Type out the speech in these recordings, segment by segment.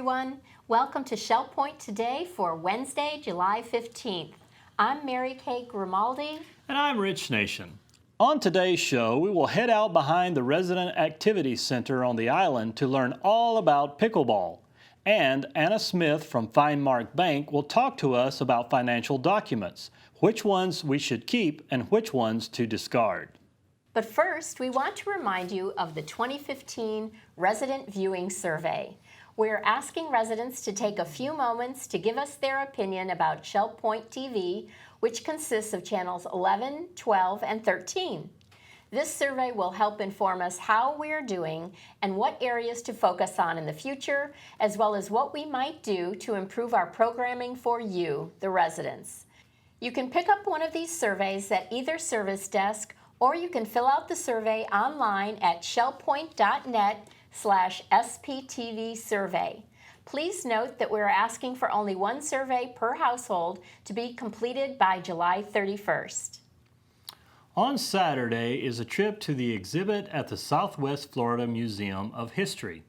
everyone. Welcome to Shell Point today for Wednesday, July 15th. I'm Mary Kay Grimaldi. And I'm Rich Nation. On today's show, we will head out behind the Resident Activity Center on the island to learn all about pickleball. And Anna Smith from FineMark Bank will talk to us about financial documents, which ones we should keep and which ones to discard. But first, we want to remind you of the 2015 Resident Viewing Survey. We're asking residents to take a few moments to give us their opinion about Shell Point TV, which consists of channels 11, 12, and 13. This survey will help inform us how we're doing and what areas to focus on in the future, as well as what we might do to improve our programming for you, the residents. You can pick up one of these surveys at either service desk, or you can fill out the survey online at shellpoint.net/SPTV survey. Please note that we're asking for only one survey per household to be completed by July 31st. On Saturday is a trip to the exhibit at the Southwest Florida Museum of History.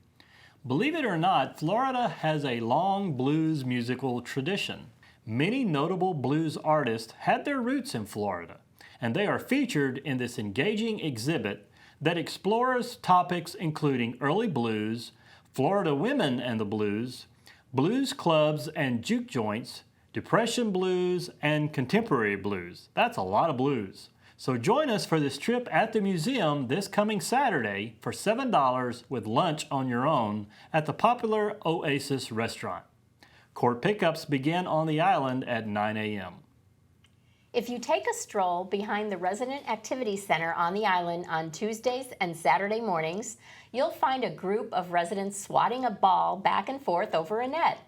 Believe it or not, Florida has a long blues musical tradition. Many notable blues artists had their roots in Florida, and they are featured in this engaging exhibit that explores topics including early blues, Florida women and the blues, blues clubs and juke joints, Depression blues, and contemporary blues. That's a lot of blues. So join us for this trip at the museum this coming Saturday for $7 with lunch on your own at the popular Oasis restaurant. Court pickups begin on the island at 9 a.m. If you take a stroll behind the Resident Activity Center on the island on Tuesdays and Saturday mornings, you'll find a group of residents swatting a ball back and forth over a net.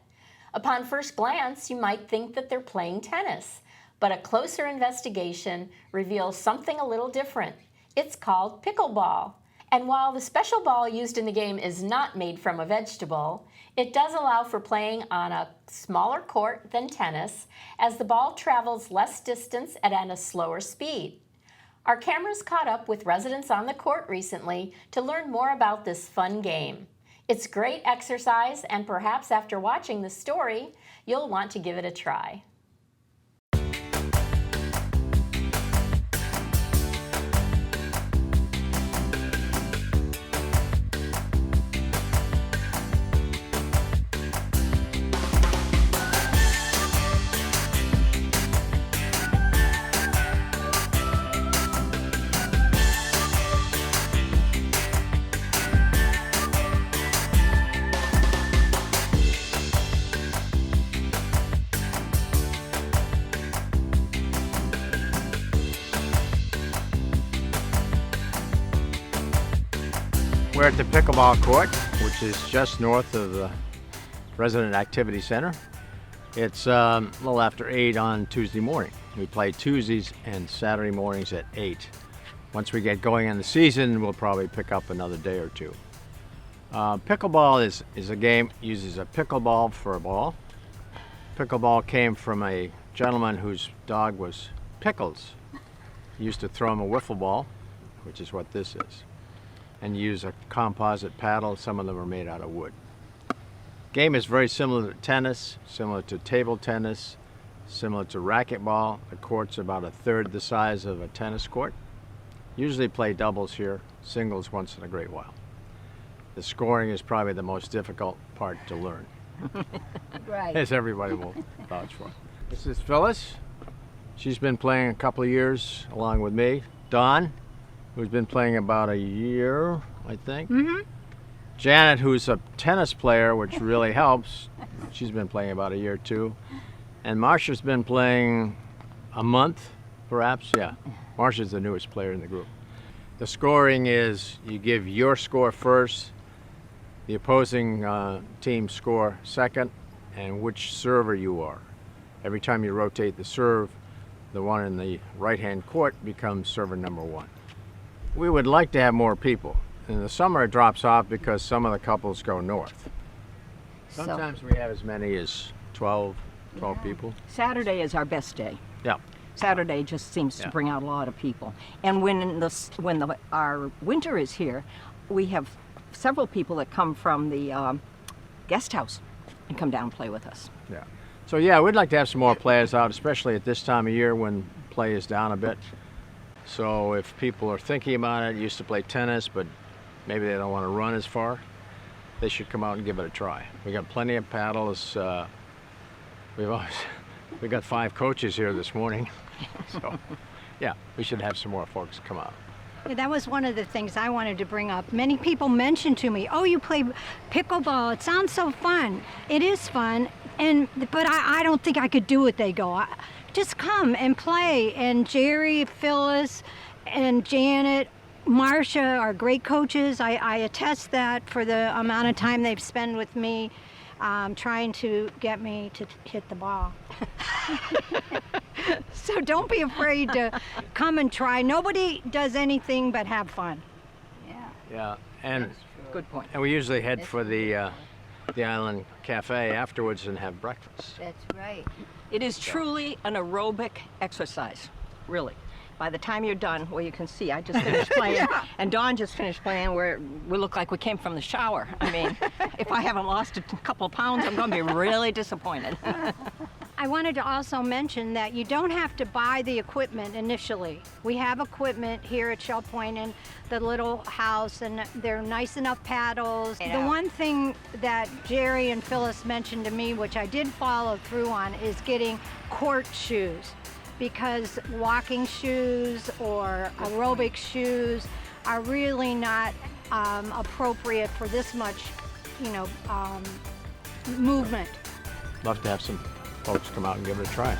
Upon first glance, you might think that they're playing tennis, but a closer investigation reveals something a little different. It's called pickleball. And while the special ball used in the game is not made from a vegetable, it does allow for playing on a smaller court than tennis, as the ball travels less distance and at a slower speed. Our cameras caught up with residents on the court recently to learn more about this fun game. It's great exercise, and perhaps after watching the story, you'll want to give it a try. We're at the Pickleball Court, which is just north of the Resident Activity Center. It's a little after 8 on Tuesday morning. We play Tuesdays and Saturday mornings at 8. Once we get going in the season, we'll probably pick up another day or two. Pickleball is a game, uses a pickleball for a ball. Pickleball came from a gentleman whose dog was Pickles. He used to throw him a wiffle ball, which is what this is, and use a composite paddle. Some of them are made out of wood. Game is very similar to tennis, similar to table tennis, similar to racquetball. The court's about a third the size of a tennis court. Usually play doubles here, singles once in a great while. The scoring is probably the most difficult part to learn. Right. As everybody will vouch for. This is Phyllis. She's been playing a couple of years along with me. Don, who's been playing about a year, I think. Mm-hmm. Janet, who's a tennis player, which really helps. She's been playing about a year too. And Marcia's been playing a month, perhaps, yeah. Marcia's the newest player in the group. The scoring is you give your score first, the opposing team score second, and which server you are. Every time you rotate the serve, the one in the right-hand court becomes server number 1. We would like to have more people. In the summer it drops off because some of the couples go north. Sometimes we have as many as 12 people. Saturday is our best day. Yeah. Saturday just seems to bring out a lot of people. And when our winter is here, we have several people that come from the guest house. and come down and play with us. Yeah. So yeah, we'd like to have some more players out, especially at this time of year when play is down a bit. So if people are thinking about it, used to play tennis, but maybe they don't want to run as far, they should come out and give it a try. We got plenty of paddles. We got 5 coaches here this morning. So yeah, we should have some more folks come out. Yeah, that was one of the things I wanted to bring up. Many people mentioned to me, "Oh, you play pickleball. It sounds so fun." It is fun, but I don't think I could do it. They go, just come and play. And Jerry, Phyllis, and Janet, Marcia are great coaches. I attest that for the amount of time they've spent with me, trying to get me to hit the ball. So don't be afraid to come and try. Nobody does anything but have fun. Yeah, and Good point. we usually head for the Island Cafe afterwards and have breakfast. That's right. It is truly an aerobic exercise, really. By the time you're done, well, you can see I just finished playing, and Dawn just finished playing, where we look like we came from the shower. I mean, if I haven't lost a couple of pounds, I'm going to be really disappointed. I wanted to also mention that you don't have to buy the equipment initially. We have equipment here at Shell Point in the little house, and they're nice enough paddles. The one thing that Jerry and Phyllis mentioned to me, which I did follow through on, is getting court shoes, because walking shoes or aerobic shoes are really not appropriate for this much, movement. Love to have some folks come out and give it a try.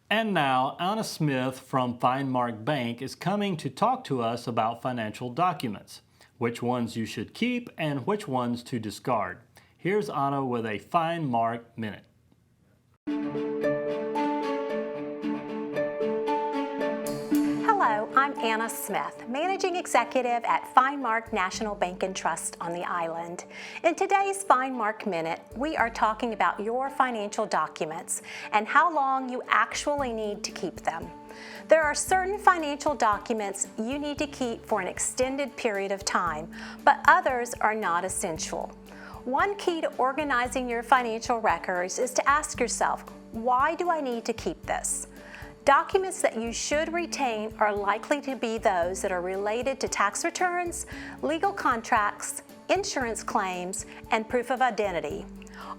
And now, Anna Smith from FineMark Bank is coming to talk to us about financial documents, which ones you should keep and which ones to discard. Here's Anna with a FineMark Minute. Hello, I'm Anna Smith, Managing Executive at FineMark National Bank and Trust on the island. In today's FineMark Minute, we are talking about your financial documents and how long you actually need to keep them. There are certain financial documents you need to keep for an extended period of time, but others are not essential. One key to organizing your financial records is to ask yourself, why do I need to keep this? Documents that you should retain are likely to be those that are related to tax returns, legal contracts, insurance claims, and proof of identity.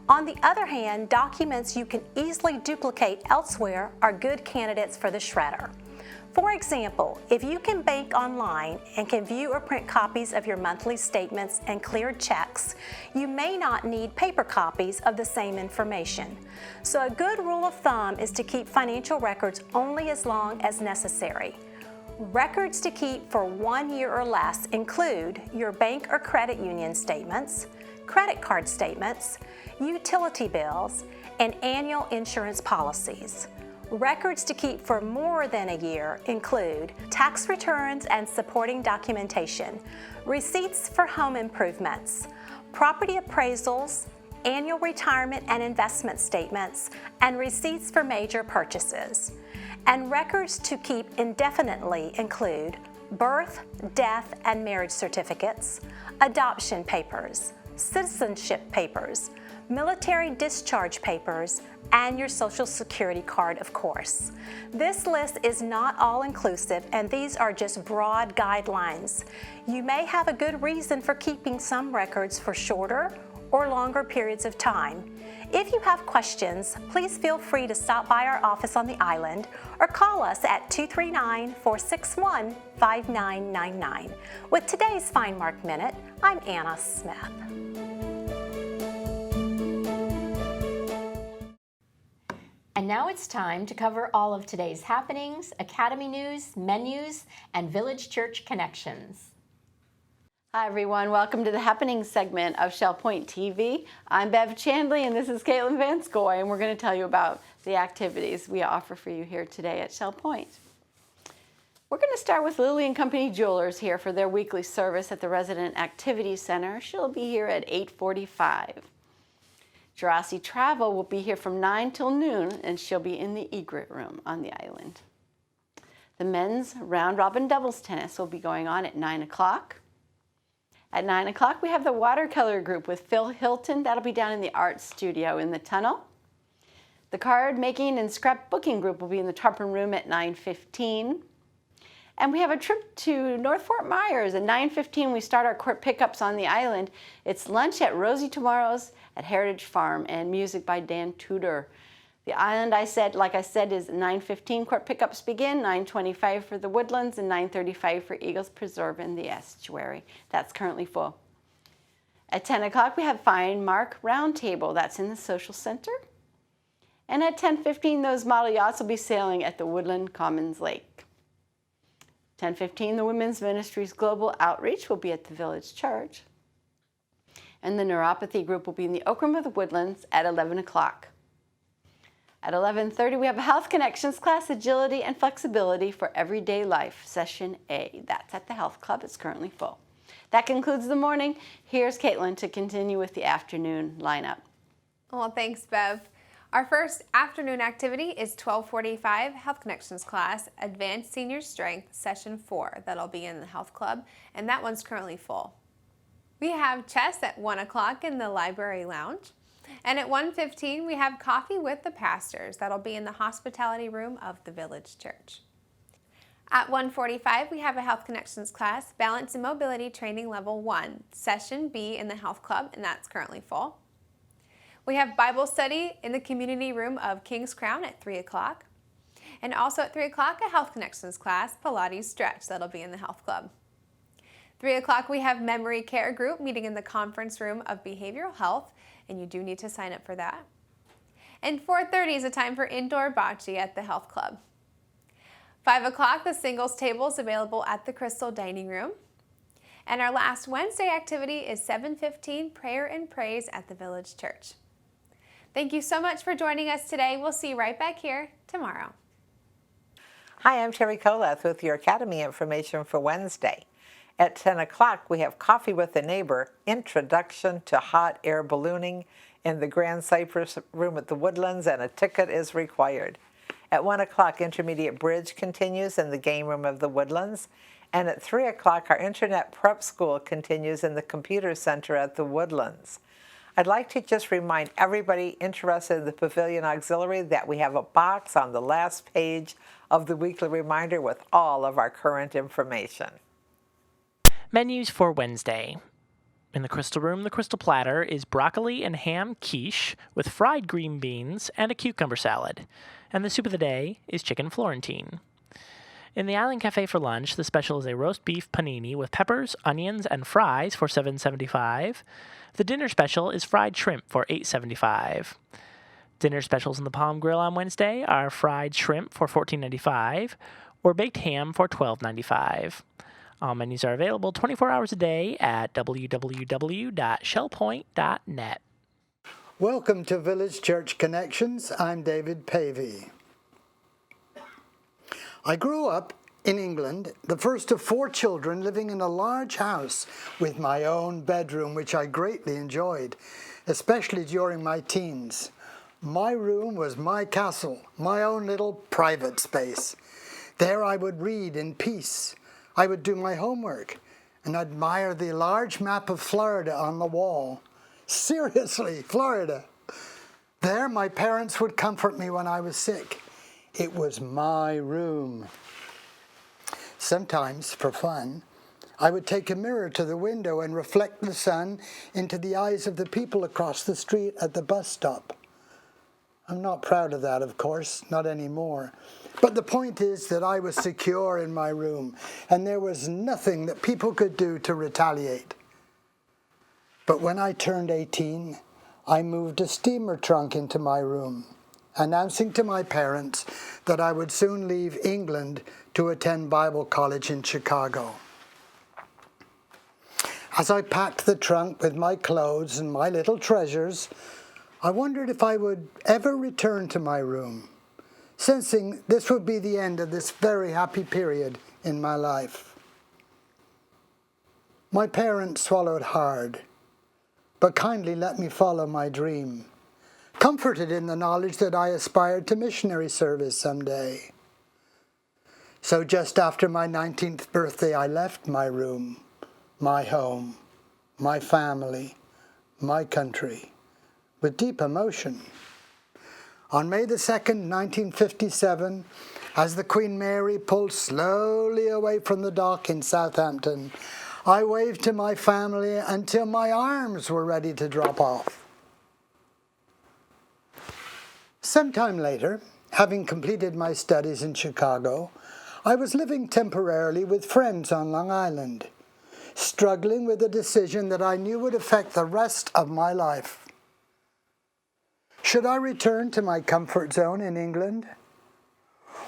On the other hand, documents you can easily duplicate elsewhere are good candidates for the shredder. For example, if you can bank online and can view or print copies of your monthly statements and cleared checks, you may not need paper copies of the same information. So a good rule of thumb is to keep financial records only as long as necessary. Records to keep for 1 year or less include your bank or credit union statements, credit card statements, utility bills, and annual insurance policies. Records to keep for more than a year include tax returns and supporting documentation, receipts for home improvements, property appraisals, annual retirement and investment statements, and receipts for major purchases. And records to keep indefinitely include birth, death, and marriage certificates, adoption papers, citizenship papers, military discharge papers, and your Social Security card, of course. This list is not all-inclusive, and these are just broad guidelines. You may have a good reason for keeping some records for shorter or longer periods of time. If you have questions, please feel free to stop by our office on the island or call us at 239-461-5999. With today's FineMark Minute, I'm Anna Smith. And now it's time to cover all of today's happenings, academy news, menus, and village church connections. Hi everyone, welcome to the happenings segment of Shell Point TV. I'm Bev Chandley and this is Caitlin Van Scoy, and we're going to tell you about the activities we offer for you here today at Shell Point. We're going to start with Lily & Company Jewelers here for their weekly service at the Resident Activity Center. She'll be here at 8:45. Jurassic Travel will be here from 9 till noon, and she'll be in the egret room on the island. The men's round robin doubles tennis will be going on at 9 o'clock. At 9 o'clock, we have the watercolor group with Phil Hilton. That'll be down in the art studio in the tunnel. The card making and scrapbooking group will be in the Tarpon room at 9:15. And we have a trip to North Fort Myers at 9:15. We start our court pickups on the island. It's lunch at Rosie Tomorrow's at Heritage Farm and music by Dan Tudor. The island, like I said, is 9:15 court pickups begin, 9:25 for the Woodlands, and 9:35 for Eagles Preserve and the estuary. That's currently full. At 10 o'clock, we have FineMark Roundtable. That's in the Social Center. And at 10:15, those model yachts will be sailing at the Woodland Commons Lake. 10:15, the Women's Ministries Global Outreach will be at the Village Church. And the neuropathy group will be in the Oak Room of the Woodlands at 11 o'clock. At 11:30, we have a Health Connections class, Agility and Flexibility for Everyday Life, Session A. That's at the Health Club. It's currently full. That concludes the morning. Here's Caitlin to continue with the afternoon lineup. Well, thanks, Bev. Our first afternoon activity is 12:45 Health Connections class, Advanced Senior Strength, Session 4. That'll be in the Health Club, and that one's currently full. We have chess at 1 o'clock in the Library Lounge. And at 1:15, we have Coffee with the Pastors. That'll be in the Hospitality Room of the Village Church. At 1:45, we have a Health Connections class, Balance and Mobility Training Level 1, Session B in the Health Club, and that's currently full. We have Bible study in the Community Room of King's Crown at 3 o'clock. And also at 3 o'clock, a Health Connections class, Pilates Stretch. That'll be in the Health Club. 3 o'clock, we have Memory Care Group meeting in the Conference Room of Behavioral Health, and you do need to sign up for that. And 4:30 is a time for indoor bocce at the Health Club. 5 o'clock, the singles table is available at the Crystal Dining Room. And our last Wednesday activity is 7:15 Prayer and Praise at the Village Church. Thank you so much for joining us today. We'll see you right back here tomorrow. Hi, I'm Terry Kolod with your Academy information for Wednesday. At 10 o'clock, we have Coffee with a Neighbor, Introduction to Hot Air Ballooning in the Grand Cypress Room at the Woodlands, and a ticket is required. At 1 o'clock, Intermediate Bridge continues in the Game Room of the Woodlands. And at 3 o'clock, our Internet Prep School continues in the Computer Center at the Woodlands. I'd like to just remind everybody interested in the Pavilion Auxiliary that we have a box on the last page of the weekly reminder with all of our current information. Menus for Wednesday. In the Crystal Room, the Crystal Platter is broccoli and ham quiche with fried green beans and a cucumber salad. And the soup of the day is chicken Florentine. In the Island Cafe for lunch, the special is a roast beef panini with peppers, onions, and fries for $7.75. The dinner special is fried shrimp for $8.75. Dinner specials in the Palm Grill on Wednesday are fried shrimp for $14.95 or baked ham for $12.95. All menus are available 24 hours a day at www.shellpoint.net. Welcome to Village Church Connections. I'm David Pavey. I grew up in England, the first of 4 children, living in a large house with my own bedroom, which I greatly enjoyed, especially during my teens. My room was my castle, my own little private space. There I would read in peace. I would do my homework and admire the large map of Florida on the wall. Seriously, Florida. There my parents would comfort me when I was sick. It was my room. Sometimes, for fun, I would take a mirror to the window and reflect the sun into the eyes of the people across the street at the bus stop. I'm not proud of that, of course, not anymore. But the point is that I was secure in my room, and there was nothing that people could do to retaliate. But when I turned 18, I moved a steamer trunk into my room, announcing to my parents that I would soon leave England to attend Bible college in Chicago. As I packed the trunk with my clothes and my little treasures, I wondered if I would ever return to my room, sensing this would be the end of this very happy period in my life. My parents swallowed hard, but kindly let me follow my dream, comforted in the knowledge that I aspired to missionary service someday. So just after my 19th birthday, I left my room, my home, my family, my country, with deep emotion. On May the 2nd, 1957, as the Queen Mary pulled slowly away from the dock in Southampton, I waved to my family until my arms were ready to drop off. Sometime later, having completed my studies in Chicago, I was living temporarily with friends on Long Island, struggling with a decision that I knew would affect the rest of my life. Should I return to my comfort zone in England?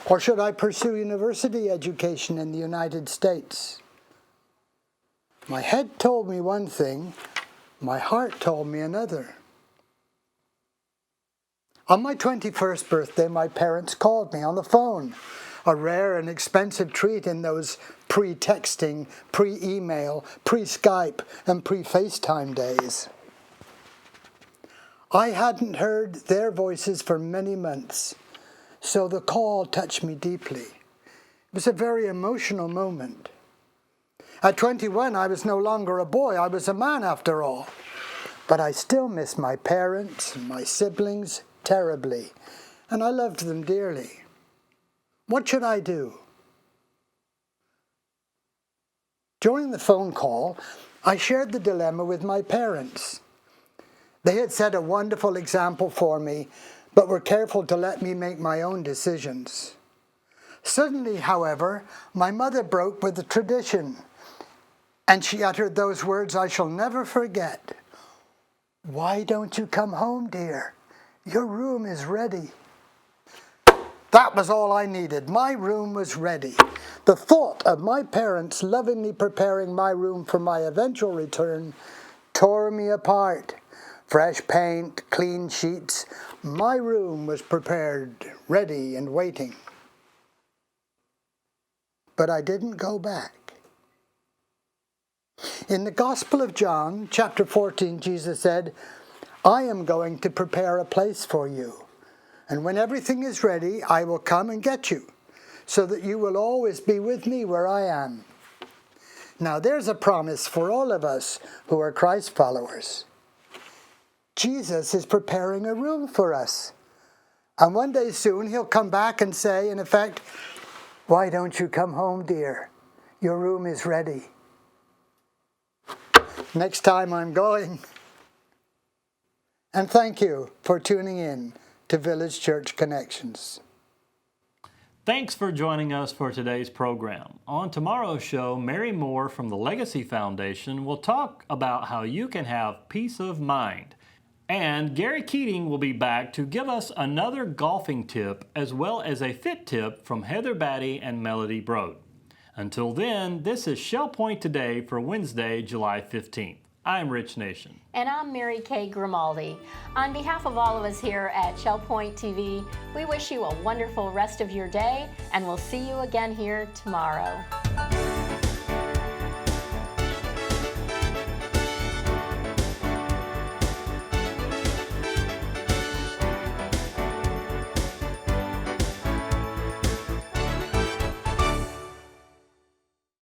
Or should I pursue university education in the United States? My head told me one thing, my heart told me another. On my 21st birthday, my parents called me on the phone, a rare and expensive treat in those pre-texting, pre-email, pre-Skype, and pre-FaceTime days. I hadn't heard their voices for many months, so the call touched me deeply. It was a very emotional moment. At 21, I was no longer a boy, I was a man after all. But I still miss my parents and my siblings terribly, and I loved them dearly. What should I do? During the phone call, I shared the dilemma with my parents. They had set a wonderful example for me, but were careful to let me make my own decisions. Suddenly, however, my mother broke with the tradition, and she uttered those words I shall never forget. "Why don't you come home, dear? Your room is ready." That was all I needed. My room was ready. The thought of my parents lovingly preparing my room for my eventual return tore me apart. Fresh paint, clean sheets. My room was prepared, ready, and waiting. But I didn't go back. In the Gospel of John, chapter 14, Jesus said, "I am going to prepare a place for you. And when everything is ready, I will come and get you, so that you will always be with me where I am." Now there's a promise for all of us who are Christ followers. Jesus is preparing a room for us. And one day soon he'll come back and say, in effect, "Why don't you come home, dear? Your room is ready." Next time I'm going. And thank you for tuning in to Village Church Connections. Thanks for joining us for today's program. On tomorrow's show, Mary Moore from the Legacy Foundation will talk about how you can have peace of mind. And Gary Keating will be back to give us another golfing tip as well as a fit tip from Heather Batty and Melody Broad. Until then, this is Shell Point Today for Wednesday, July 15th. I'm Rich Nation. And I'm Mary Kay Grimaldi. On behalf of all of us here at Shell Point TV, we wish you a wonderful rest of your day, and we'll see you again here tomorrow.